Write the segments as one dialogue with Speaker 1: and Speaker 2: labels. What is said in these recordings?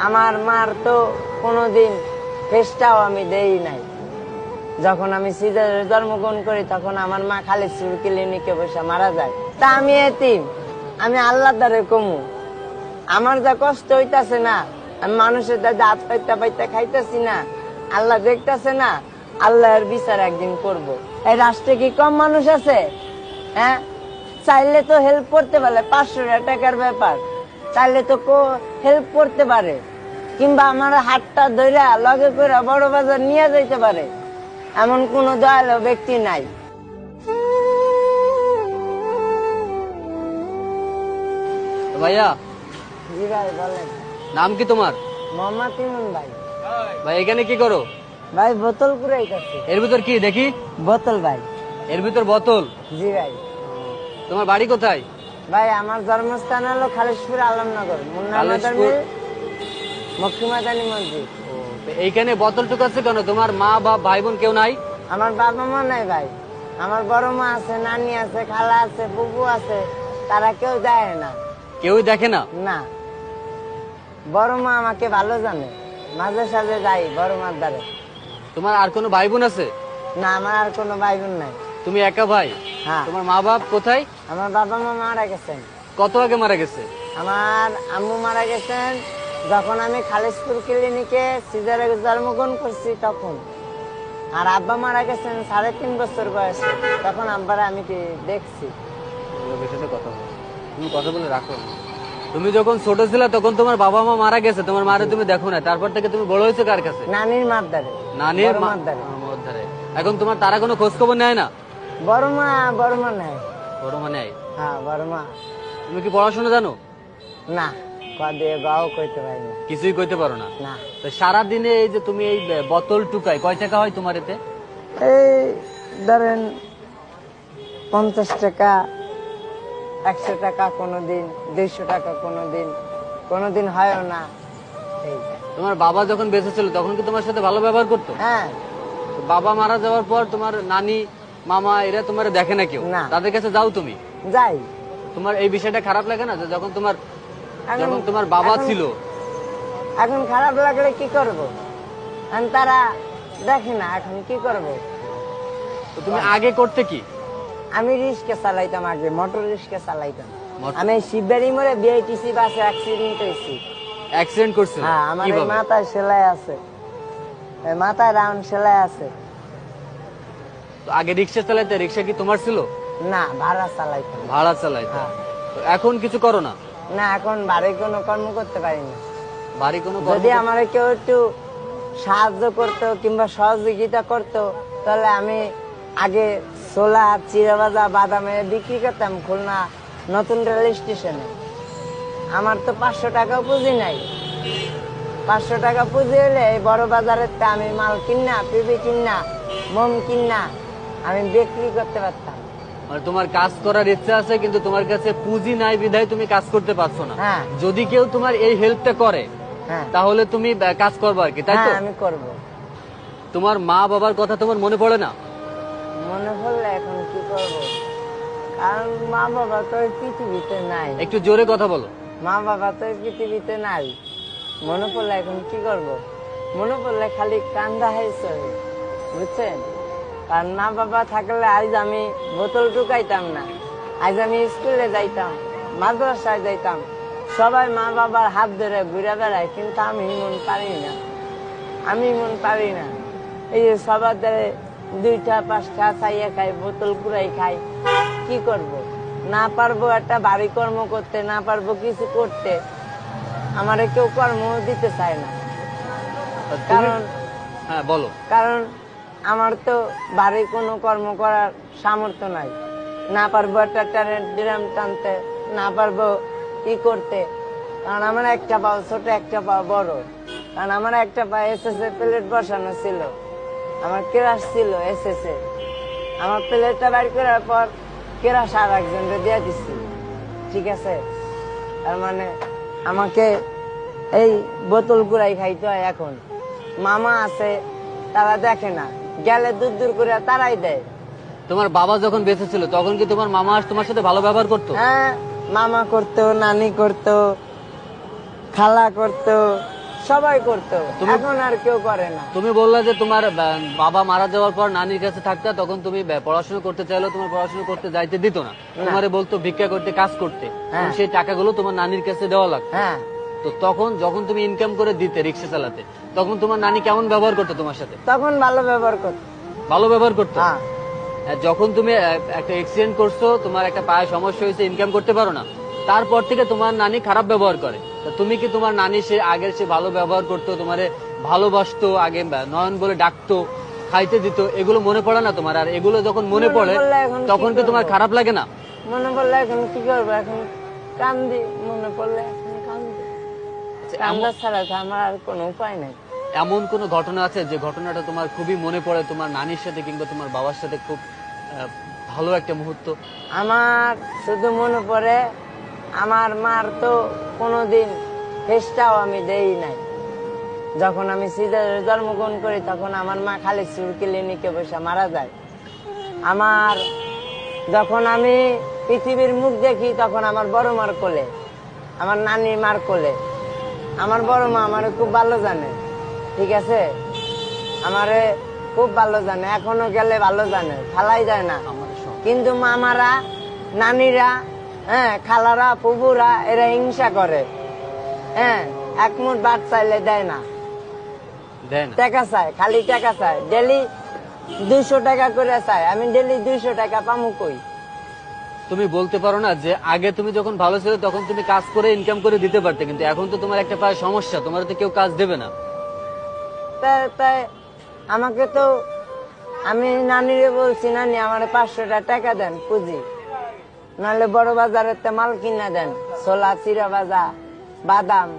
Speaker 1: আমার মার তো কোনোদিন ফেসটাও আমি দেই নাই। যখন আমি সিজারে জন্মগ্রহণ করি তখন আমার মা খালিদপুর ক্লিনিকে বসে মারা যায়। তা আমি এতিম, আমি আল্লাহর দ্বারে কমু। আমার যা কষ্ট হইতাছে না, আমি মানুষের দ্বারা হাত পাইতে পাইতে খাইতেছি না, আল্লাহ দেখতেছে না। আল্লাহর বিচার একদিন করব। এই রাষ্ট্রে কি কম মানুষ আছে? হ্যাঁ, চাইলে তো হেল্প করতে পারে, 500 টাকার ব্যাপার, চাইলে তো হেল্প করতে পারে, কিংবা আমার হাতটা ধইরা লগে করে বড় বাজার নিয়ে যাইতে পারে, এমন কোন দয়ালু ব্যক্তি নাই।
Speaker 2: ভাইয়া,
Speaker 1: জি ভাই বলেন।
Speaker 2: নাম কি তোমার?
Speaker 1: মোহাম্মদ ইমন ভাই।
Speaker 2: ভাই এখানে কি করো?
Speaker 1: ভাই বোতল কুড়াইতেছি।
Speaker 2: এর ভিতর কি দেখি?
Speaker 1: বোতল ভাই।
Speaker 2: এর ভিতর বোতল?
Speaker 1: জি ভাই।
Speaker 2: তোমার বাড়ি কোথায়?
Speaker 1: ভাই আমার জন্মস্থান হলো খালিশপুর আলমনগর, মুন্না মাদানী মক্কিমাদানী মসজিদ।
Speaker 2: এইখানে বোতল টুকাচ্ছে কেন? তোমার মা বা ভাই বোন কেউ নাই?
Speaker 1: আমার বাবা মা নাই ভাই, আমার বড় মা আছে, নানি আছে, খালা আছে, ফুফু আছে, তারা কেউ দেয় না।
Speaker 2: কেউই দেখে না?
Speaker 1: না, বড় মা আমাকে ভালো জানে, মাঝে সাঝে যাই বড় মার দ্বারে।
Speaker 2: তোমার আর কোনো ভাই বোন আছে?
Speaker 1: না, আমার আর কোনো ভাই বোন নাই।
Speaker 2: তুমি একা ভাই?
Speaker 1: হ্যাঁ।
Speaker 2: তোমার মা বাপ কোথায়?
Speaker 1: আমার বাবা মা মারা গেছেন।
Speaker 2: কত আগে মারা গেছে?
Speaker 1: আমার আম্মু মারা গেছেন যখন আমি খালিশপুর ক্লিনিকে সিজারে জন্মগ্রহণ করছি তখন। আর আব্বা মারা গেছেন 3.5 বছর বয়সে, তখন আব্বারা আমি কি দেখছি।
Speaker 2: তুমি কথা বলে রাখো। তুমি যখন ছোট ছিলে তখন তোমার বাবা মা মারা গেছে, তোমার মারে তুমি দেখো না, তারপর থেকে তুমি বড় হয়েছো কার কাছে?
Speaker 1: নানির মার দ্বারে।
Speaker 2: নানির মার দ্বারে। এখন তোমার তারা কোনো খোঁজ খবর নেয় না?
Speaker 1: বড় মা নেয়।
Speaker 2: বড় মা নেয়?
Speaker 1: হ্যাঁ, বড় মা।
Speaker 2: তুমি কি পড়াশোনা জানো?
Speaker 1: না, কদে গাও কইতে পারি না।
Speaker 2: কিছুই কইতে পারো না?
Speaker 1: না।
Speaker 2: তো সারাদিনে এই যে তুমি এই বোতল টুকাই, কয় টাকা হয় তোমার এতে?
Speaker 1: এই ধরেন 50 টাকা, 100 টাকা, কোনোদিন 200 টাকা, কোনোদিন হয়ও না।
Speaker 2: তোমার বাবা যখন বেঁচে ছিল তখন কি তোমার সাথে ভালো ব্যবহার করতো?
Speaker 1: হ্যাঁ।
Speaker 2: বাবা মারা যাওয়ার পর তোমার নানি মামা এরা তোমার দেখে না কেউ?
Speaker 1: না।
Speaker 2: তাদের কাছে যাও তুমি?
Speaker 1: যাই।
Speaker 2: তোমার এই বিষয়টা খারাপ লাগে না যে যখন তোমার বাবা ছিল?
Speaker 1: এখন খারাপ লাগলে কি করব, তারা দেখে না, এখন কি করব।
Speaker 2: তুমি আগে করতে কি?
Speaker 1: আমি রিক্সা চালাইতাম, আগে মোটর রিক্সা চালাইতাম। আমি শিববাড়ি মোড়ে বিআইটিসি বাসে অ্যাক্সিডেন্ট হয়েছি।
Speaker 2: অ্যাক্সিডেন্ট করছিল?
Speaker 1: হ্যাঁ, আমার মাথায় সেলাই আছে, মাথায় রাউন্ড সেলাই আছে।
Speaker 2: আগে রিক্সা চালাইতে? রিক্সা কি তোমার ছিল?
Speaker 1: না, ভাড়া চালাইতাম।
Speaker 2: ভাড়া চালাইতে? এখন কিছু করো না?
Speaker 1: না, এখন বাড়ি কোনো কর্ম করতে পারি না।
Speaker 2: বাড়ি কোনো
Speaker 1: যদি আমার কেউ একটু সাহায্য করতো কিংবা সহযোগিতা করতো তাহলে আমি আগে ছোলা, চিড়াভাজা, বাদামে বিক্রি করতাম খুলনা নতুন রেল স্টেশনে। আমার তো 500 টাকাও পুঁজি নাই। 500 টাকা পুঁজি হলে এই বড় বাজারের আমি মাল কিনা, পিবি কিনা, মোম কিনা আমি বিক্রি করতে পারতাম।
Speaker 2: মানে তোমার কাজ করার ইচ্ছা আছে কিন্তু তোমার কাছে পুঁজি নাই বিধায় তুমি কাজ করতে পারছো না।
Speaker 1: হ্যাঁ।
Speaker 2: যদি কেউ তোমার এই হেল্পটা করে তাহলে তুমি কাজ করবে আর কি, তাই তো?
Speaker 1: আমি করব।
Speaker 2: তোমার মা বাবার কথা তোমার মনে পড়ে না?
Speaker 1: মনে পড়লে এখন কি করব, কারণ মা বাবা তো এই পৃথিবীতে নাই।
Speaker 2: একটু জোরে কথা বলো।
Speaker 1: মা বাবা তো এই পৃথিবীতে নাই, মনে পড়লে এখন কি করব। মনে পড়লে খালি কান্দা হয়েছে, বুঝছেন। কারণ মা বাবা থাকলে আজ আমি বোতল টুকাইতাম না, আজ আমি স্কুলে যাইতাম, মাদ্রাসায় যাইতাম, সবাই মা বাবার হাত ধরে ঘুরে বেড়ায়, কিন্তু আমি মন পারি না, এই যে সবার ধরে 2টা 5টা চাইয়া খাই, বোতল কুড়াই খাই, কি করব। না পারবো একটা বাড়ি কর্ম করতে, না পারবো কিছু করতে, আমারে কেউ কর্ম দিতে চায় না। কারণ
Speaker 2: হ্যাঁ বলো।
Speaker 1: কারণ আমার তো বাড়ি কোনো কর্ম করার সামর্থ্য নাই, না পারবো একটা ড্রাম টানতে, না পারবো কি করতে। কারণ আমার একটা পাও ছোট, একটা পাও বড়। কারণ আমার একটা পা এসএসএ প্লেট বসানো ছিল, আমার কেরাস ছিল এসএসএ, আমার প্লেটটা বাইর করার পর কেরাস আর একজনকে দিয়ে দিচ্ছি, ঠিক আছে। তার মানে আমাকে এই বোতল কুড়াই খাইতে হয়। এখন মামা আছে, তারা দেখে না, গেলে দূর করে তারাই দেয়।
Speaker 2: তোমার বাবা যখন বেঁচে ছিল তখন কি তোমার মামা তোমার সাথে ভালো ব্যবহার করতো?
Speaker 1: হ্যাঁ, মামা করতো, নানি করতো, খালা করতো, সবাই করতো, এখন আর কেউ করে না।
Speaker 2: তুমি বললা যে তোমার বাবা মারা যাওয়ার পর নানির কাছে থাকতা, তখন তুমি পড়াশোনা করতে চাইলেও তোমার পড়াশোনা করতে যাইতে দিত না, তোমারে বলতো ভিক্ষা করতে, কাজ করতে, এবং সেই টাকাগুলো তোমার নানির কাছে দেওয়া লাগতো।
Speaker 1: হ্যাঁ,
Speaker 2: তো তখন যখন তুমি ইনকাম করে দিতে রিক্সা চালাতে, তখন তোমার নানি কেমন ব্যবহার করতো তোমার সাথে?
Speaker 1: তখন ভালো ব্যবহার করতো।
Speaker 2: ভালো ব্যবহার করতো।
Speaker 1: হ্যাঁ,
Speaker 2: আর যখন তুমি একটা অ্যাক্সিডেন্ট করছো, তোমার একটা পায়ে সমস্যা হয়েছে, ইনকাম করতে পারো না, তারপর থেকে তোমার নানি খারাপ ব্যবহার করে। তা তুমি কি তোমার নানি সে আগের সে ভালো ব্যবহার করতো, তোমারে ভালোবাসতো, আগে নয়ন বলে ডাকতো, খাইতে দিত, এগুলো মনে পড়ে না তোমার? আর এগুলো যখন মনে পড়ে
Speaker 1: পড়লে এখন কি
Speaker 2: তখন কি তোমার
Speaker 1: করবো?
Speaker 2: খারাপ লাগে না?
Speaker 1: মনে পড়লে এখন কি করবো, এখন কান্দি, মনে পড়লে এখন কান্দি। কান্দা ছাড়া তো আমার আর কোনো উপায় নাই।
Speaker 2: এমন কোন ঘটনা আছে যে ঘটনাটা তোমার খুবই মনে পড়ে, তোমার নানির সাথে কিংবা তোমার বাবার সাথে খুব ভালো একটা মুহূর্ত?
Speaker 1: আমার শুধু মনে পড়ে, আমার মার তো কোনোদিন ফেসটাও আমি দেই নাই। যখন আমি সিজারে জন্মগ্রহণ করি তখন আমার মা খালিদপুর ক্লিনিকে বসে মারা যায়। আমার যখন আমি পৃথিবীর মুখ দেখি তখন আমার বড় মার কোলে, আমার নানি মার কোলে। আমার বড় মা আমারে খুব ভালো জানে, ঠিক আছে, আমারে খুব ভালো জানে, এখনো গেলে ভালো জানে, ফালাই যায় না। কিন্তু মামারা, নানিরা, হ্যাঁ, খালারা, ফুবুরা, এরা হিংসা করে। হ্যাঁ, এক মুঠ ভাত চাইলে দেয় না, টাকা চায়, খালি টাকা চায়, ডেলি 200 টাকা করে চায়। আমি ডেলি 200 টাকা পামু কই?
Speaker 2: তুমি বলতে পারো না যে আগে তুমি যখন ভালো ছিল তখন তুমি কাজ করে ইনকাম করে দিতে পারতে, কিন্তু এখন তো তোমার একটা পায়ে সমস্যা, তোমার তো কেউ কাজ দেবে না।
Speaker 1: তাই আমাকে তো, আমি নানিরে বলছি, নানি আমার 500 টাকা দেন পুঁজি, নাহলে বড় বাজারের মাল কিনা দেন, ছোলা, চিরা ভাজা, বাদাম,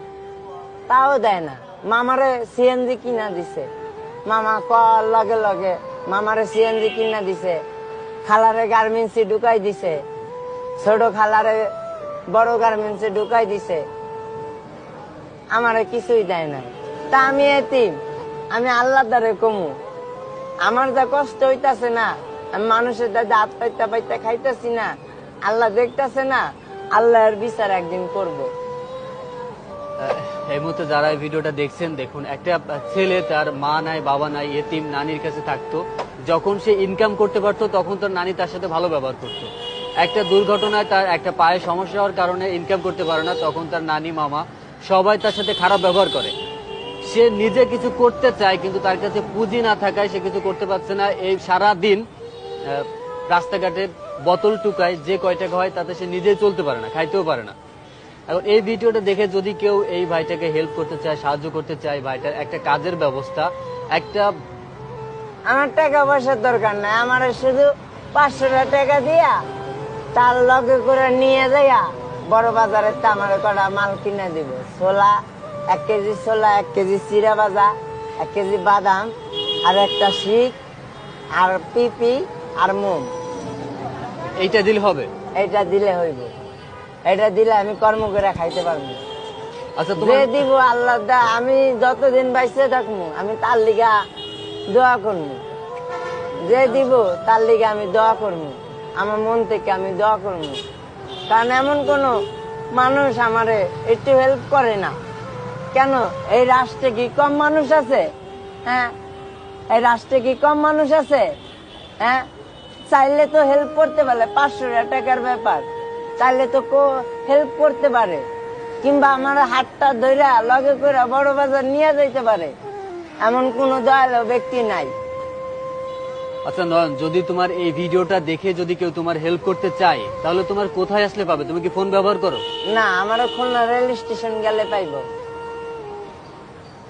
Speaker 1: তাও দেয় না। মামারে সিএনজি কিনা দিছে, মামা কল লগে লগে মামারে সিএনজি কিনা দিছে, খালারে গার্মেন্টসে ঢুকাই দিছে, ছোট খালারে বড় গার্মেন্টসে ঢুকাই দিছে, আমারে কিছুই দেয় না। তা আমি এতিম, আমি আল্লাহ দ্বারে কমু, আমার যা কষ্ট হইতাছে না, আমি মানুষের দাদা হাত পাইতে পাইতে খাইতেছি না, আল্লাহ দেখতেছে না, আল্লাহর বিচার একদিন করব।
Speaker 2: এই মুহূর্তে যারা এই ভিডিওটা দেখছেন, দেখুন, একটা ছেলে তার মা নাই, বাবা নাই, এতিম, নানির কাছে থাকতো। যখন সে ইনকাম করতে পারতো তখন তার নানি তার সাথে ভালো ব্যবহার করতো। একটা দুর্ঘটনায় তার একটা পায়ে সমস্যা হওয়ার কারণে ইনকাম করতে পারে না, তখন তার নানি, মামা সবাই তার সাথে খারাপ ব্যবহার করে। সে নিজে কিছু করতে চায় কিন্তু তার কাছে পুঁজি না থাকায় সে কিছু করতে পারছে না। এই সারা দিন রাস্তাঘাটে বোতল টুকায়, যে কয় টাকা হয় তাতে সে নিজেই চলতে পারে না, খাইতেও পারে না। এখন এই ভিডিওটা দেখে যদি কেউ এই ভাইটাকে হেল্প করতে চায়, সাহায্য করতে চায়, ভাইটার একটা কাজের ব্যবস্থা, একটা,
Speaker 1: আমার টাকা পয়সার দরকার নাই, আমার শুধু 500 টাকা দিয়া তার লগে করে নিয়ে যাইয়া বড় বাজারে আমার কটা মাল কিনে দিব, ছোলা 1 কেজি, ছোলা 1 কেজি, চিরা ভাজা 1 কেজি, বাদাম আর একটা শিক আর পিপি আর মোম,
Speaker 2: এইটা দিলে হবে?
Speaker 1: এটা দিলে হইব, এটা দিলে আমি কর্ম করে খাইতে পারবো।
Speaker 2: আচ্ছা,
Speaker 1: যে
Speaker 2: তোমার
Speaker 1: দিব আল্লাহ দা, আমি যতদিন বাইসে থাকবো আমি তার লিগা দোয়া করবো, যে দিব তার লিগা আমি দোয়া করবো, আমার মন থেকে আমি দোয়া করবো। কারণ এমন কোন মানুষ আমারে একটু হেল্প করে না কেন? এই রাষ্ট্রে কি কম মানুষ আছে? হ্যাঁ, এই রাষ্ট্রে কি কম মানুষ আছে? হ্যাঁ, চাইলে তো হেল্প করতে পারে, 500 টাকার ব্যাপার, চাইলে তো হেল্প করতে পারে, কিংবা আমার হাতটা ধইরা লগে করে বড় বাজার নিয়ে যাইতে পারে, এমন কোন দয়ালু ব্যক্তি নাই।
Speaker 2: আচ্ছা নয়ন, যদি তোমার এই ভিডিওটা দেখে যদি কেউ তোমার হেল্প করতে চায় তাহলে তোমার কোথায় আসলে পাবে? তুমি কি ফোন ব্যবহার করো?
Speaker 1: না, আমার খুলনা রেল স্টেশন গেলে পাইবো।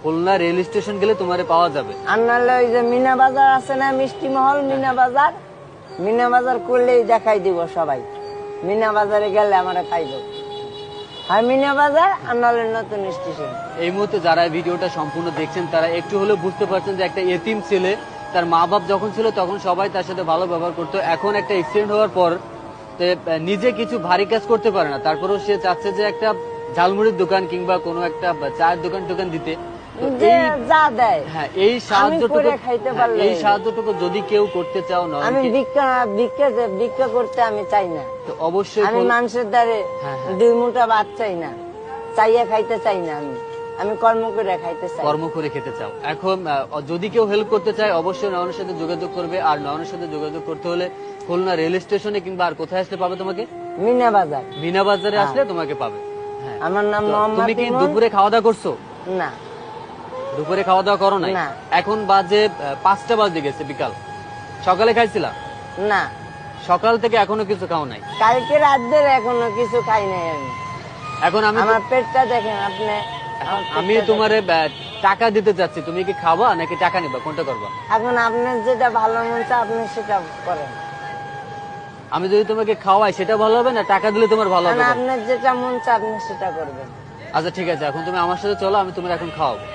Speaker 2: খুলনা রেল স্টেশন গেলে তোমারে পাওয়া যাবে।
Speaker 1: আর নাহলে ওই যে মিনা বাজার আছে না, মিষ্টি মহল, মিনা বাজার, মিনা বাজার করলেই দেখাই দিব সবাই, মিনা বাজারে গেলে আমারে পাইবো। আর মিনা বাজার আর নাহলে নতুন স্টেশন।
Speaker 2: এই মুহূর্তে যারা এই ভিডিওটা সম্পূর্ণ দেখছেন তারা একটু হলেও বুঝতে পারছেন যে একটা এতিম ছেলে, তার মা বাপ যখন ছিল তখন সবাই তার সাথে ভালো ব্যবহার করতো, এখন একটা অ্যাক্সিডেন্ট হওয়ার পর নিজে কিছু ভারী কাজ করতে পারে না, তারপরেও সে চাচ্ছে যে একটা ঝালমুড়ির দোকান কিংবা কোনো একটা চায়ের দোকান দিতে। তো
Speaker 1: যে
Speaker 2: এই,
Speaker 1: যা দেয়
Speaker 2: হ্যাঁ, এই
Speaker 1: করে খাইতে পারলে,
Speaker 2: এই সাহায্যটুকু যদি কেউ করতে চাও না,
Speaker 1: আমি ভিক্ষা করতে আমি চাই না,
Speaker 2: তো অবশ্যই
Speaker 1: আমি মানুষের দ্বারে
Speaker 2: হ্যাঁ, হ্যাঁ।
Speaker 1: 2 মুঠা ভাত চাই না, চাইয়া খাইতে চাই না, আমি কর্ম করে খাইতে চাই।
Speaker 2: কর্ম করে খেতে চাও। এখন যদি কেউ হেল্প করতে চায় অবশ্যই নয়নের সাথে যোগাযোগ করবে। আর নয়নের সাথে যোগাযোগ করতে হলে খুলনা রেল স্টেশনে কিংবা আর কোথায় আসলে পাবে তোমাকে?
Speaker 1: মিনা বাজার।
Speaker 2: মিনা বাজারে আসলে তোমাকে পাবে। হ্যাঁ।
Speaker 1: আমার নাম
Speaker 2: তো
Speaker 1: মোহাম্মদ
Speaker 2: তুমি কি
Speaker 1: ইমন।
Speaker 2: দুপুরে খাওয়া দাওয়া করছো?
Speaker 1: না
Speaker 2: দুপুরে খাওয়া দাওয়া করো নাই?
Speaker 1: না।
Speaker 2: এখন বাজে 5টা বাজে গেছে বিকাল। সকালে খাইছিলা?
Speaker 1: না,
Speaker 2: সকাল থেকে এখনো কিছু খাও নাই?
Speaker 1: কালকে রাত ধরে এখনো কিছু খাই নাই আমি।
Speaker 2: এখন আমি
Speaker 1: আমার পেটটা দেখেন আপনি। আমার
Speaker 2: আমি
Speaker 1: পেটটা
Speaker 2: তোমার টাকা দিতে চাচ্ছি, তুমি কি খাবা নাকি টাকা নিবা, কোনটা করবা?
Speaker 1: দেখেন। এখন আপনার যেটা ভালো মন চায় আপনি সেটা করেন।
Speaker 2: আমি যদি তোমাকে খাওয়াই সেটা ভালো হবে না টাকা দিলে তোমার ভালো হবে?
Speaker 1: আপনার যেটা মন চায় আপনি সেটা করবেন।
Speaker 2: আচ্ছা ঠিক আছে, এখন তুমি আমার সাথে চলো, আমি তোমার এখন খাওয়াবো।